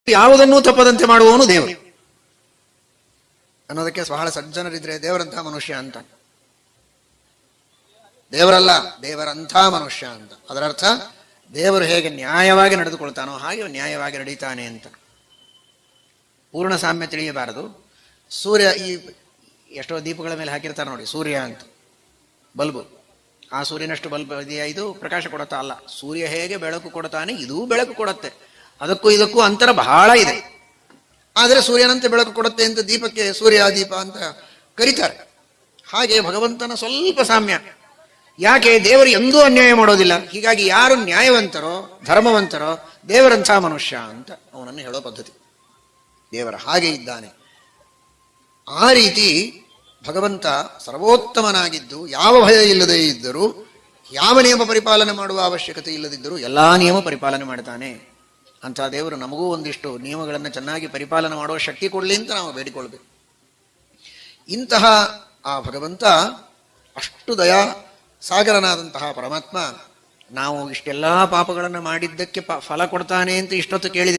ಯಾವುದನ್ನೂ ತಪ್ಪದಂತೆ ಮಾಡುವವನು ದೇವರು ಅನ್ನೋದಕ್ಕೆ ಬಹಳ ಸಜ್ಜನರಿದ್ರೆ ದೇವರಂಥ ಮನುಷ್ಯ ಅಂತ. ದೇವರಲ್ಲ, ದೇವರಂಥ ಮನುಷ್ಯ ಅಂತ. ಅದರರ್ಥ ದೇವರು ಹೇಗೆ ನ್ಯಾಯವಾಗಿ ನಡೆದುಕೊಳ್ತಾನೋ ಹಾಗೆ ನ್ಯಾಯವಾಗಿ ನಡೀತಾನೆ ಅಂತ. ಪೂರ್ಣ ಸಾಮ್ಯ ತಿಳಿಯಬಾರದು. ಸೂರ್ಯ, ಈ ಎಷ್ಟೋ ದೀಪಗಳ ಮೇಲೆ ಹಾಕಿರ್ತಾರೆ ನೋಡಿ ಸೂರ್ಯ ಅಂತ, ಬಲ್ಬು. ಆ ಸೂರ್ಯನಷ್ಟು ಬಲ್ಬ್ ಇದೆಯಾ ಇದು ಪ್ರಕಾಶ ಕೊಡುತ್ತಾ? ಅಲ್ಲ. ಸೂರ್ಯ ಹೇಗೆ ಬೆಳಕು ಕೊಡುತ್ತಾನೆ, ಇದೂ ಬೆಳಕು ಕೊಡುತ್ತೆ. ಅದಕ್ಕೂ ಇದಕ್ಕೂ ಅಂತರ ಬಹಳ ಇದೆ. ಆದರೆ ಸೂರ್ಯನಂತೆ ಬೆಳಕು ಕೊಡುತ್ತೆ ಅಂತ ದೀಪಕ್ಕೆ ಸೂರ್ಯ ದೀಪ ಅಂತ ಕರೀತಾರೆ. ಹಾಗೆ ಭಗವಂತನ ಸ್ವಲ್ಪ ಸಾಮ್ಯ. ಯಾಕೆ? ದೇವರು ಎಂದೂ ಅನ್ಯಾಯ ಮಾಡೋದಿಲ್ಲ. ಹೀಗಾಗಿ ಯಾರು ನ್ಯಾಯವಂತರೋ ಧರ್ಮವಂತರೋ ದೇವರಂಥ ಮನುಷ್ಯ ಅಂತ ಅವನನ್ನು ಹೇಳೋ ಪದ್ಧತಿ. ದೇವರ ಹಾಗೆ ಇದ್ದಾನೆ. ಆ ರೀತಿ ಭಗವಂತ ಸರ್ವೋತ್ತಮನಾಗಿದ್ದು ಯಾವ ಭಯ ಇಲ್ಲದೆ ಇದ್ದರೂ, ಯಾವ ನಿಯಮ ಪರಿಪಾಲನೆ ಮಾಡುವ ಅವಶ್ಯಕತೆ ಇಲ್ಲದಿದ್ದರೂ ಎಲ್ಲಾ ನಿಯಮ ಪರಿಪಾಲನೆ ಮಾಡ್ತಾನೆ. ಅಂಥ ದೇವರು ನಮಗೂ ಒಂದಿಷ್ಟು ನಿಯಮಗಳನ್ನು ಚೆನ್ನಾಗಿ ಪರಿಪಾಲನೆ ಮಾಡುವ ಶಕ್ತಿ ಕೊಡಲಿ ಅಂತ ನಾವು ಬೇಡಿಕೊಳ್ಬೇಕು. ಇಂತಹ ಆ ಭಗವಂತ ಅಷ್ಟು ದಯಾ ಸಾಗರನಾದಂತಹ ಪರಮಾತ್ಮ ನಾವು ಇಷ್ಟೆಲ್ಲ ಪಾಪಗಳನ್ನು ಮಾಡಿದ್ದಕ್ಕೆ ಫಲ ಕೊಡ್ತಾನೆ ಅಂತ ಇಷ್ಟೊತ್ತು ಕೇಳಿದೆ.